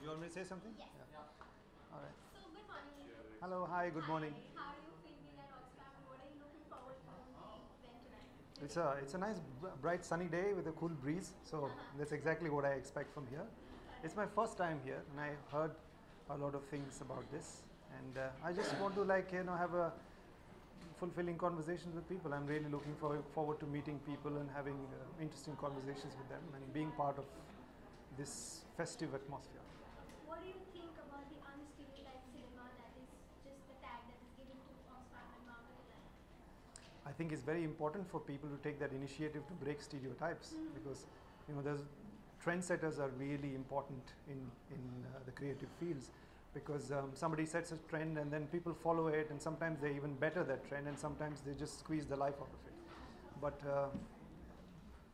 You want me to say something? Yes. Yeah. All right. So, good morning. Hello, hi, good morning. How are you feeling at Oxfam? What are you looking forward to the event tonight? It's a nice, bright, sunny day with a cool breeze. So that's exactly what I expect from here. It's my first time here, and I heard a lot of things about this. And I just want to have a fulfilling conversations with people. I'm really looking forward to meeting people and having interesting conversations with them and being part of this festive atmosphere. What do you think about the unstereotyped cinema that is just the tag that is given to Oxfam-Mami tonight? I think it's very important for people to take that initiative to break stereotypes because there's trendsetters are really important in the creative fields because somebody sets a trend and then people follow it and sometimes they even better that trend and sometimes they just squeeze the life out of it. But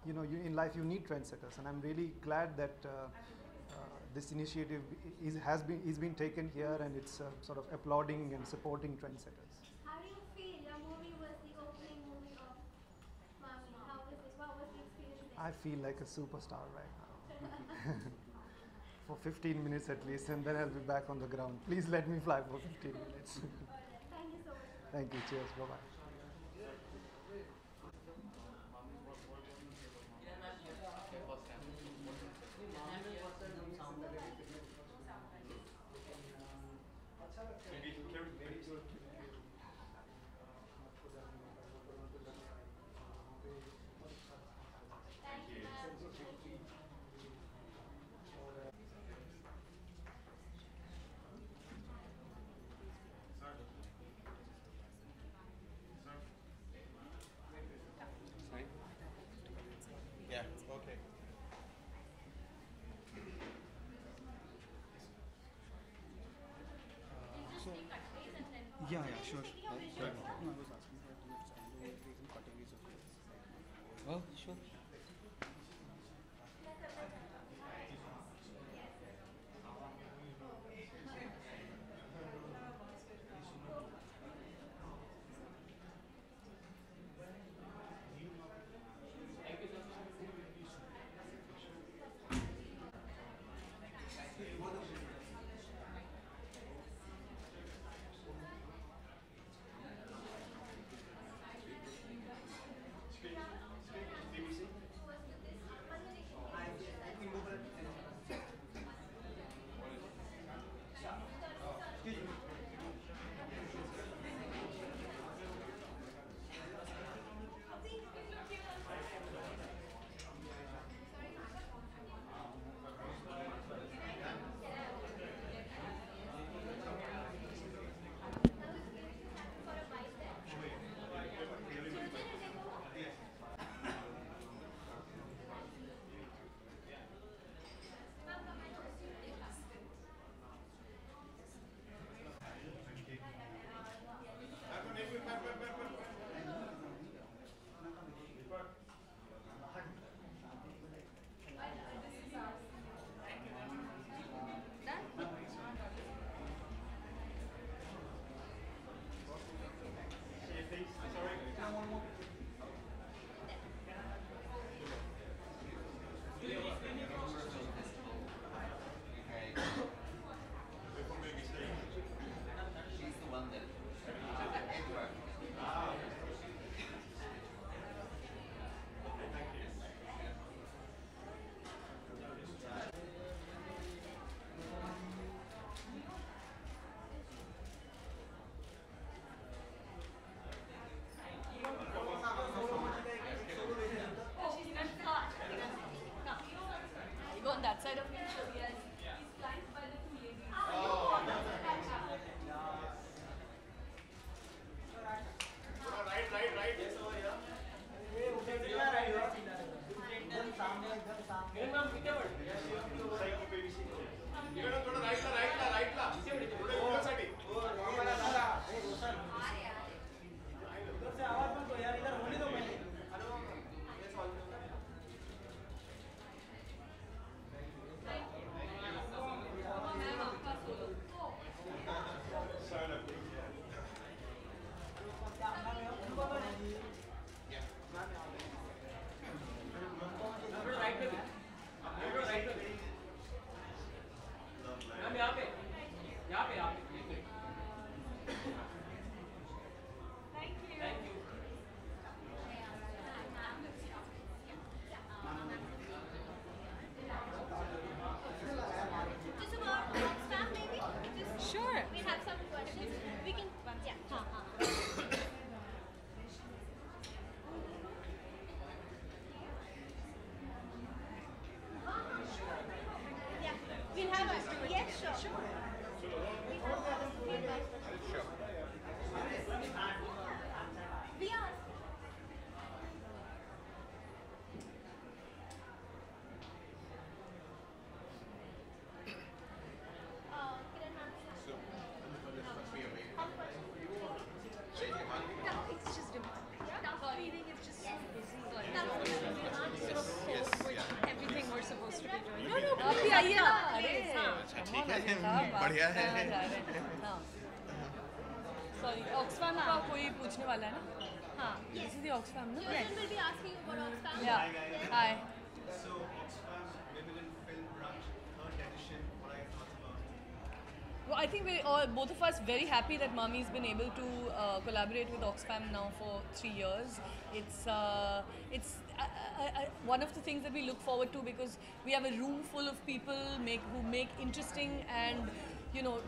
in life you need trendsetters and I'm really glad that this initiative is being taken here and it's sort of applauding and supporting trendsetters. How do you feel? Your movie was the opening movie of Mami. How was it? What was the experience there? I feel like a superstar right now. For 15 minutes at least, and then I'll be back on the ground. Please let me fly for 15 minutes. All right. Thank you so much. Thank you. Cheers. Bye bye. Thank you, ma'am. Yeah, okay. Yeah, sure. No, I was asking that you stand to increase in cutting is okay. Oh, sure. ठीक है बढ़िया है sorry Oxfam का कोई पूछने वाला है ना हाँ दिस इज द ऑक्सफैम ना Kiran will be asking you about Oxfam. या हाय So Oxfam Women in Film Brunch, third edition. What are your thoughts about it? Well, I think we're all, both of us, very happy that Mami's been able to collaborate with Oxfam now for 3 years. It's one of the things that we look forward to because we have a room full of people who make interesting and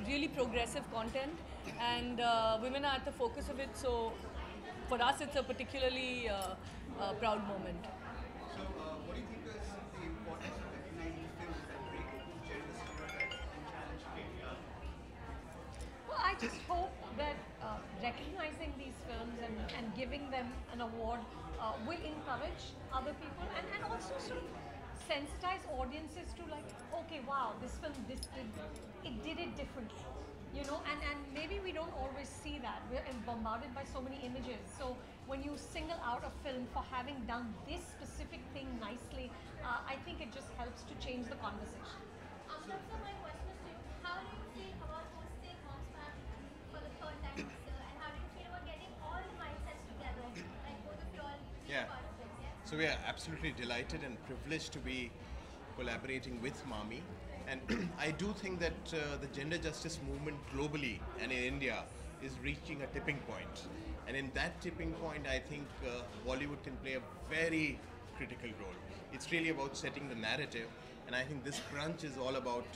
really progressive content, and women are at the focus of it. So for us, it's a particularly proud moment. So what do you think is the importance of recognizing films that break gender stereotypes and challenge patriarchy? Well, I just hope that recognizing these films and giving them an award will encourage other people and also sort of sensitize audiences to like, okay, wow, this film, it did it differently. And maybe we don't always see that. We're bombarded by so many images. So when you single out a film for having done this specific thing nicely, I think it just helps to change the conversation. So my question is to you, how do you feel about hosting Oxfam for the third time this year, and how do you feel about getting all the mindsets together, like both of you all being Yeah. part of it? Yeah. So we are absolutely delighted and privileged to be collaborating with Mami. And I do think that the gender justice movement globally and in India is reaching a tipping point. And in that tipping point, I think Bollywood can play a very critical role. It's really about setting the narrative. And I think this brunch is all about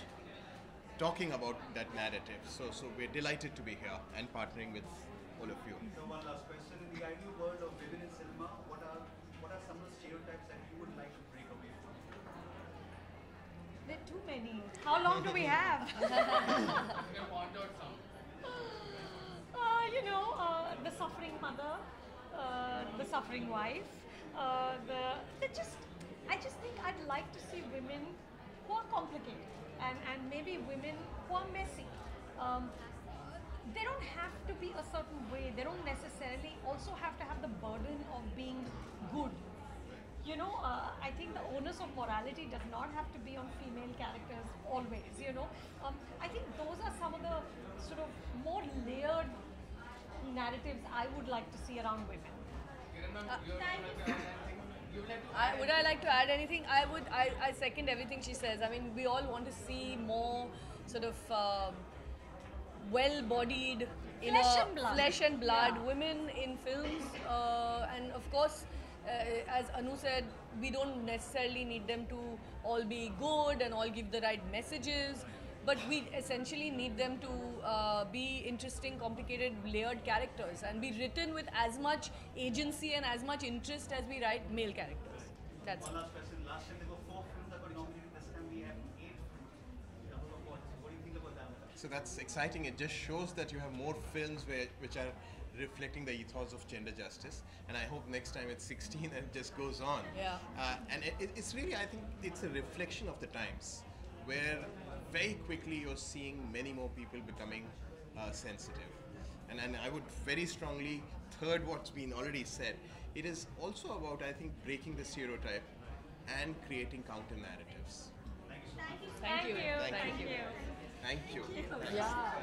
talking about that narrative. So we're delighted to be here and partnering with all of you. So one last question. In the ideal world of women in cinema, what are some of the stereotypes that you would like to break away from? There are too many. How long do we have? The suffering mother, the suffering wife, I just think I'd like to see women who are complicated and maybe women who are messy. They don't have to be a certain way. They don't necessarily also have to have the burden of being good. I think the onus of morality does not have to be on female characters always, I think those are some of the sort of more layered narratives I would like to see around women. Would I like to add anything? I would. I second everything she says. I mean, we all want to see more sort of well-bodied, flesh and blood Yeah. women in films, and of course, as Anu said, we don't necessarily need them to all be good and all give the right messages, but we essentially need them to be interesting, complicated, layered characters and be written with as much agency and as much interest as we write male characters. That's One it. last question. Last time there were 4 films that got nominated. This time we have 8 films. Number of awards. What do you think about that? So that's exciting. It just shows that you have more films which are reflecting the ethos of gender justice. And I hope next time it's 16 and it just goes on. Yeah. And it's really, I think it's a reflection of the times where very quickly you're seeing many more people becoming sensitive. And I would very strongly third what's been already said. It is also about, I think, breaking the stereotype and creating counter narratives. Thank you. Thank you. Thank you. Yeah.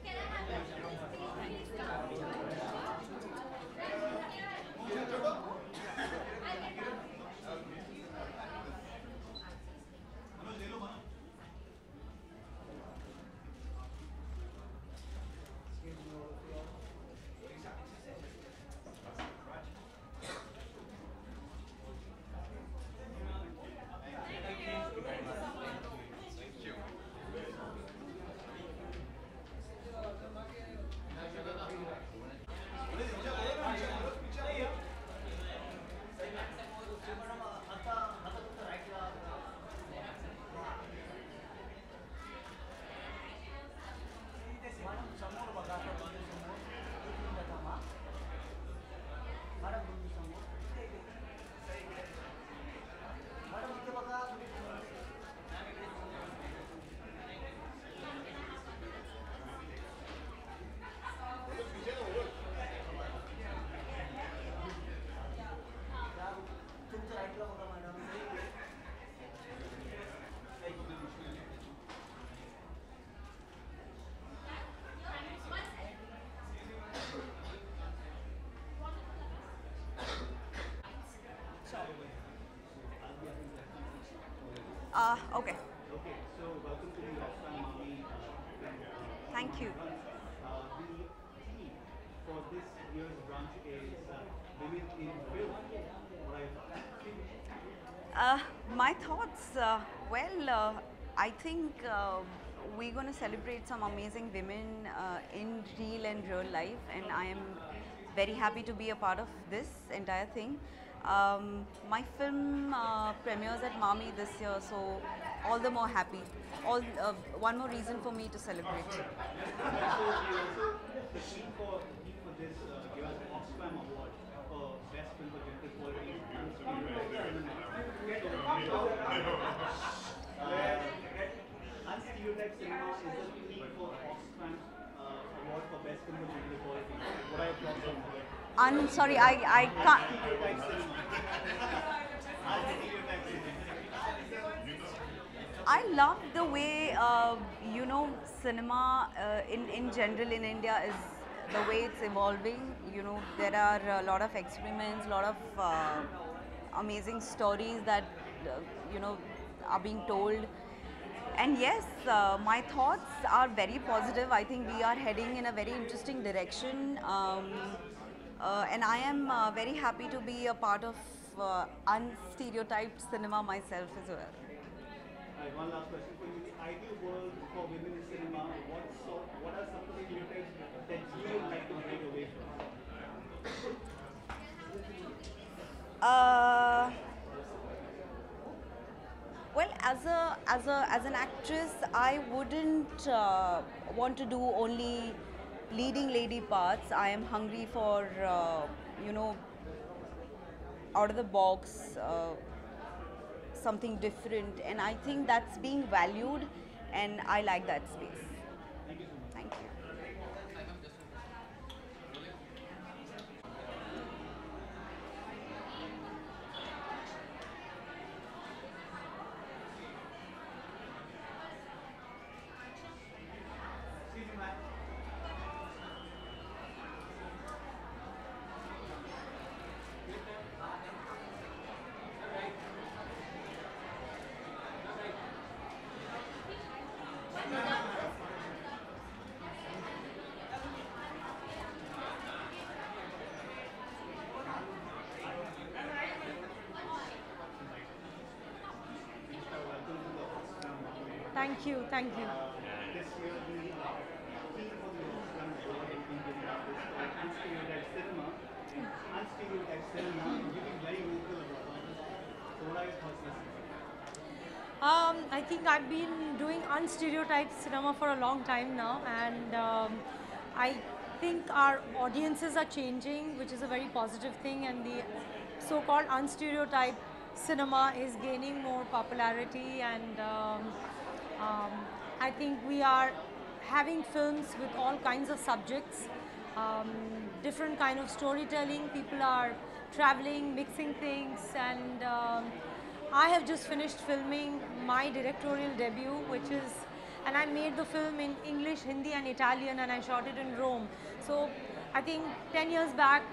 Can I have that? Please come. Okay. Okay, so welcome to the Oxfam-Mami. Thank you. The theme for this year's brunch is women in film. What are your thoughts? My thoughts, I think we're going to celebrate some amazing women in real life, and I am very happy to be a part of this entire thing. My film premieres at Mami this year, so all the more happy. One more reason for me to celebrate. The theme for this year's Oxfam Award for Best Film for Gender Equality and Unstereotyped Cinema is the theme for Oxfam Award for Best Film for Gender Equality. What are your thoughts on that? I'm sorry, I can't. Unstereotyped cinema. Unstereotyped cinema. I love the way cinema in general in India is the way it's evolving. There are a lot of experiments, a lot of amazing stories that are being told. And yes, my thoughts are very positive. I think we are heading in a very interesting direction, and I am very happy to be a part of unstereotyped cinema myself as well. One last question for you. The ideal world for women in cinema, what are some of the stereotypes that you would like to break away from? Well, as an actress, I wouldn't want to do only leading lady parts. I am hungry for out of the box, something different, and I think that's being valued, and I like that space. Thank you. Thank you, thank you. This year, the theme for the Oxfam Award in India is unstereotyped cinema. Unstereotyped cinema, you've been very vocal about it. So what are your thoughts on this? I think I've been doing unstereotyped cinema for a long time now, and I think our audiences are changing, which is a very positive thing, and the so-called unstereotyped cinema is gaining more popularity, and I think we are having films with all kinds of subjects, different kind of storytelling. People are traveling, mixing things, and I have just finished filming my directorial debut, and I made the film in English, Hindi and Italian, and I shot it in Rome. So I think 10 years back,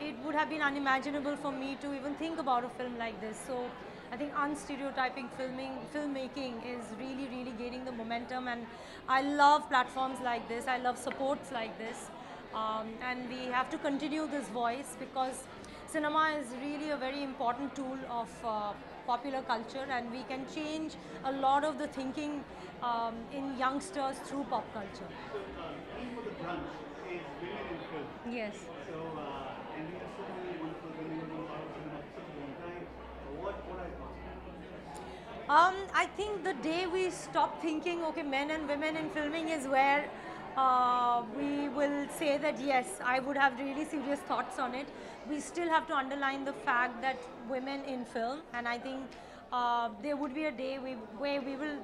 it would have been unimaginable for me to even think about a film like this. So I think unstereotyping filmmaking is really, really gaining the momentum, and I love platforms like this. I love supports like this, and we have to continue this voice, because cinema is really a very important tool of popular culture, and we can change a lot of the thinking in youngsters through pop culture. So, theme for the brunch is women in film. Yes. So, and we have so many wonderful women who are out of cinema for such a long time. What are your thoughts? I think the day we stop thinking, okay, men and women in filming is where we will say that yes, I would have really serious thoughts on it. We still have to underline the fact that women in film, and I think there would be a day where we will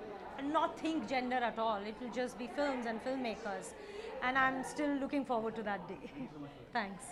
not think gender at all. It will just be films and filmmakers, and I'm still looking forward to that day. Thanks.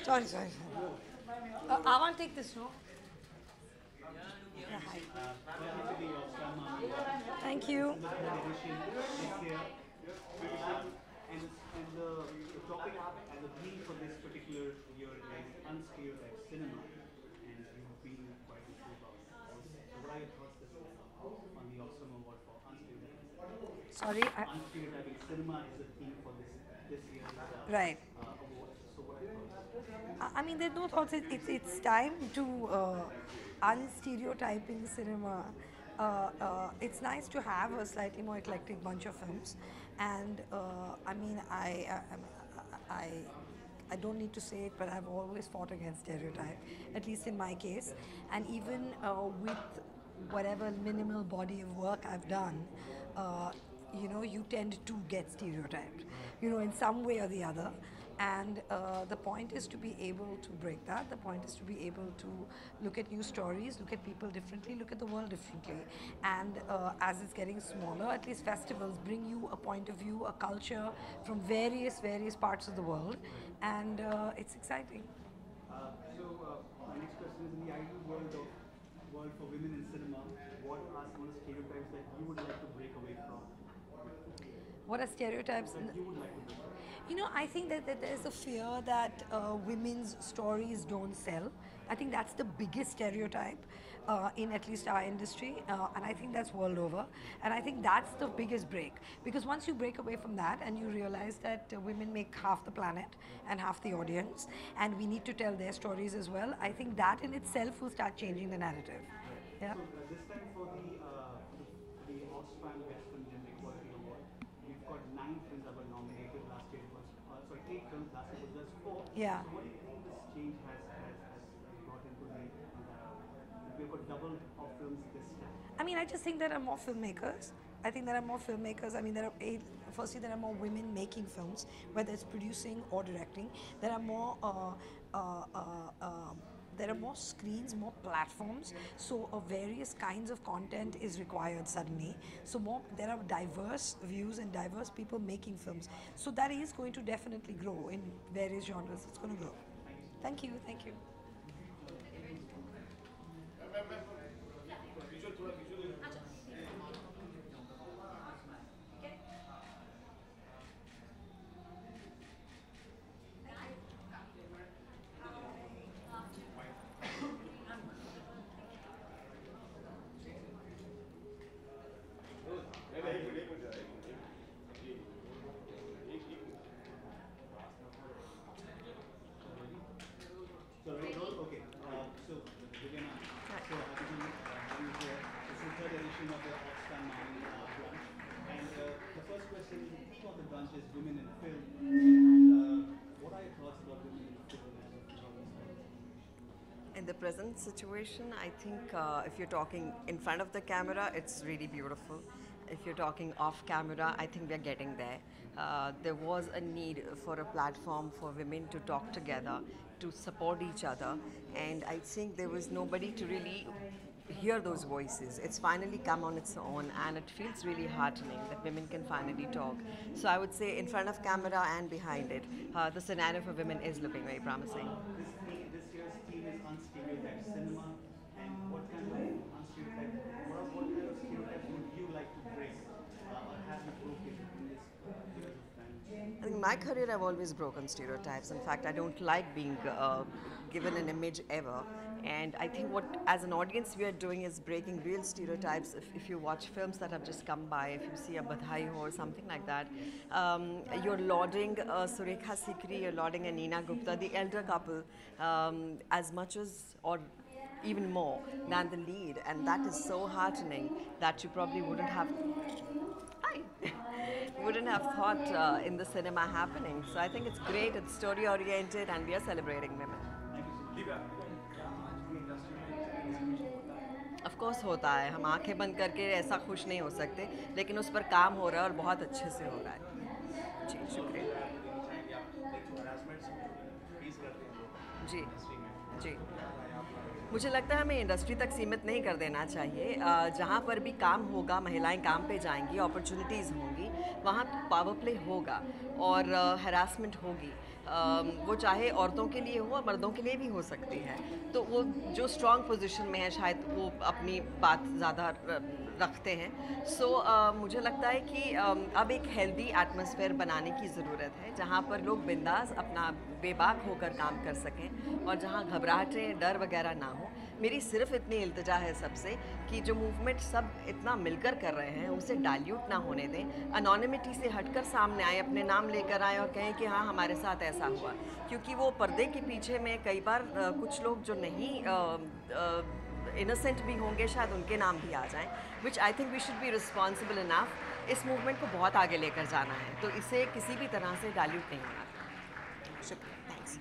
Sorry. I want to take this, no? Yeah, hi. Thank you. And the topic and the theme for this particular year is unstereotyped cinema, and you've been quite improved about it. So what are your thoughts this on the Oxfam Award for unstereotyped? Sorry. Unstereotyping cinema is the theme for this year's Right. award. So what are your thoughts? I mean, there's no thoughts. It's time to unstereotyping cinema. It's nice to have a slightly more eclectic bunch of films, and I mean, I don't need to say it, but I've always fought against stereotype, at least in my case, and even with whatever minimal body of work I've done. You tend to get stereotyped, in some way or the other. And the point is to be able to break that. The point is to be able to look at new stories, look at people differently, look at the world differently. And as it's getting smaller, at least festivals bring you a point of view, a culture from various parts of the world. And it's exciting. My next question is, in the ideal world for women in cinema, what are some of the stereotypes that you would like to break away from? What are stereotypes? That you would like to break away from? I think that there's a fear that women's stories don't sell. I think that's the biggest stereotype in at least our industry, and I think that's world over. And I think that's the biggest break, because once you break away from that and you realize that women make half the planet and half the audience, and we need to tell their stories as well, I think that in itself will start changing the narrative. Yeah. So this time for the Oxfam Western Gender Equality Award, we've got 9 films that were nominated last year. It was 8 films last year, it was just 4. Yeah. So what do you think this change has brought into the we've got double of films this time? I mean, I just think there are more filmmakers. I think there are more filmmakers. I mean, firstly, there are more women making films, whether it's producing or directing. There are more screens, more platforms, so various kinds of content is required suddenly. So there are diverse views and diverse people making films. So that is going to definitely grow in various genres. It's going to grow. Thank you. So Divya, so this is the 3rd edition of the Oxfam-Mami Brunch, and the first question is, the theme of the brunch is women in film. What are your thoughts about women in film In the present situation, I think if you're talking in front of the camera, it's really beautiful. If you're talking off camera, I think we're getting there. There was a need for a platform for women to talk together, to support each other, and I think there was nobody to really hear those voices. It's finally come on its own, and it feels really heartening that women can finally talk. So I would say in front of camera and behind it, the scenario for women is looking very promising. This year's theme is unstereotyped cinema, and what kind of stereotypes would you like to break, or have you broken in this years of time? I think in my career I've always broken stereotypes. In fact, I don't like being given an image ever. And I think what, as an audience, we are doing is breaking real stereotypes. If you watch films that have just come by, if you see a Badhai Ho or something like that, you're lauding Surekha Sikri, you're lauding a Neena Gupta, the elder couple, as much as, or even more than the lead. And that is so heartening that you probably wouldn't have thought in the cinema happening. So I think it's great, it's story oriented, and we are celebrating women. Of course होता है, हम आंखें बंद करके ऐसा खुश नहीं हो सकते, लेकिन उस पर काम हो रहा है और बहुत अच्छे से हो रहा है। जी शुक्रिया। जी जी मुझे लगता है हमें इंडस्ट्री तक सीमित नहीं कर देना चाहिए। जहाँ पर भी काम होगा, महिलाएं काम पे जाएंगी, अपॉर्चुनिटीज़ होंगी, वहाँ पावर प्ले होगा और हरासमेंट होगी। वो चाहे औरतों के लिए हो और मर्दों के लिए भी हो सकती है। तो वो जो स्ट्रॉन्ग पोजीशन में है शायद वो अपनी बात ज़्यादा रखते हैं। सो मुझे लगता है कि अब एक हेल्दी एटमॉस्फेयर बनाने की ज़रूरत है जहाँ पर लोग बिंदास अपना बेबाक होकर काम कर सकें और जहाँ घबराहटें डर वगैरह ना हो। मेरी सिर्फ इतनी इल्तिजा है सबसे कि जो मूवमेंट सब इतना मिलकर कर रहे हैं उसे डाइल्यूट ना होने दें, अनोनिमिटी से हटकर सामने आए, अपने नाम लेकर आए और कहें कि हाँ हमारे साथ ऐसा हुआ। क्योंकि वो पर्दे के पीछे में कई बार कुछ लोग जो नहीं इनोसेंट भी होंगे शायद उनके नाम भी आ जाएं, which I think we should be responsible enough. इस मूवमेंट को बहुत आगे लेकर जाना है, तो इसे किसी भी तरह से डाइल्यूट नहीं होना। शुक्रिया, thanks.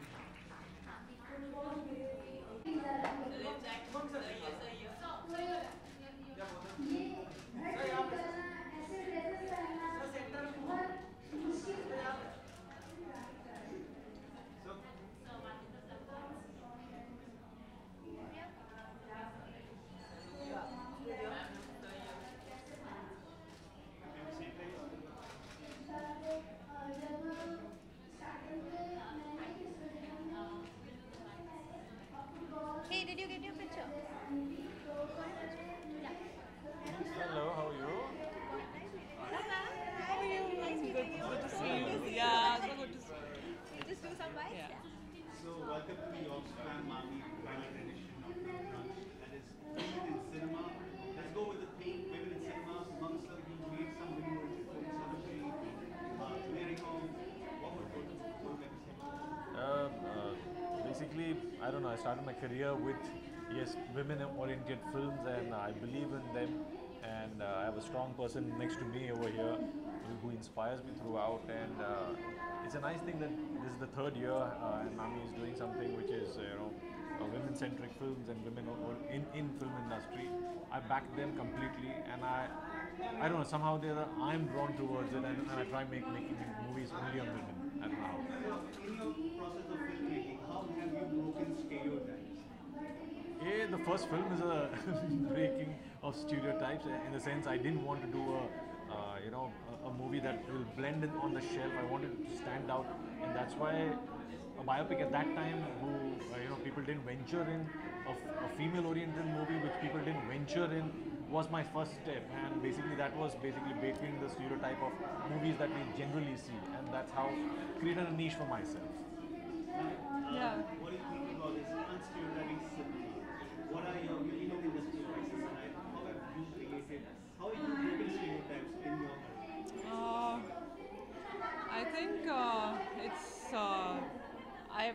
Hey, did you get your picture? Hello, how are you? How are you? Nice meeting you. Good to see you. Yeah, so good to see you. We just do some bites? Yeah. So welcome to the Oxfam-Mami pilot edition of Brunch. That is women in cinema. Let's go with the theme women in cinema. Amongst them, you made some Bollywood films, Celebrity, Yami Gautam. What would you like to say? Basically, I don't know, I started my career with, yes, women-oriented films, and I believe in them, and I have a strong person next to me over here who inspires me throughout, and it's a nice thing that this is the third year and Mami is doing something which is, women-centric films and women in film industry. I back them completely, and I don't know, somehow I'm drawn towards it, and I try making movies only on women. I don't know how. In your process of filmmaking, how have you broken stereotypes? Yeah, the first film is a breaking of stereotypes in the sense I didn't want to do a movie that will blend in on the shelf. I wanted it to stand out, and that's why a biopic at that time who people didn't venture in a female-oriented movie which people didn't venture in was my first step, and basically that was breaking the stereotype of movies that we generally see, and that's how I created a niche for myself. Yeah. What do you think about this unstereotyping cinema? What are your industry choices, and how have you created, how have you broken stereotypes in your career? I think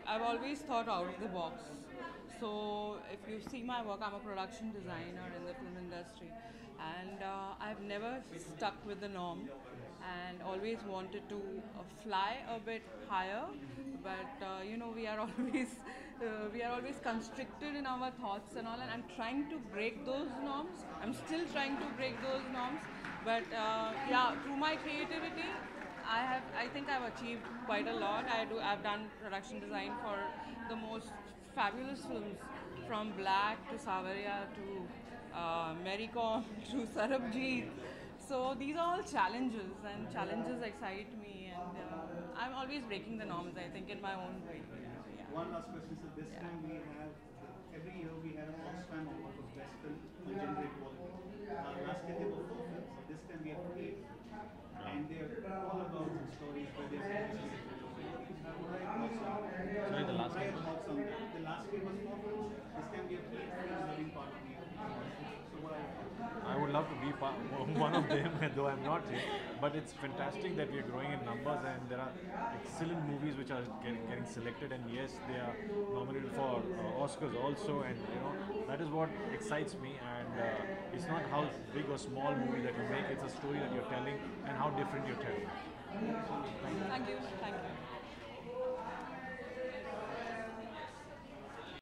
I've always thought out of the box. So if you see my work, I'm a production designer in the film industry, and I've never stuck with the norm and always wanted to fly a bit higher, but we are always constricted in our thoughts and all, and I'm trying to break those norms. I'm still trying to break those norms, but through my creativity I think I've achieved quite a lot. I've done production design for the most fabulous films, from Black to Savarya to Maricom to Sarabjeet. So these are all challenges, and challenges excite me, and I'm always breaking the norms, I think, in my own way. Yeah. One last question. So this time we have, every year we have an Oxfam Award for Best Film on Gender Equality. Last year there were 4 films, this time we have 8. And they're all about stories where there's Sorry, the last year? The last year was 4 films, this time we have 8 films having part of the So what are your thoughts? I would love to be one of them, though I'm not here. But it's fantastic that we are growing in numbers, and there are excellent movies which are getting selected. And yes, they are nominated for Oscars also. And that is what excites me. And it's not how big or small movie that you make; it's a story that you're telling and how different you're telling. Thank you.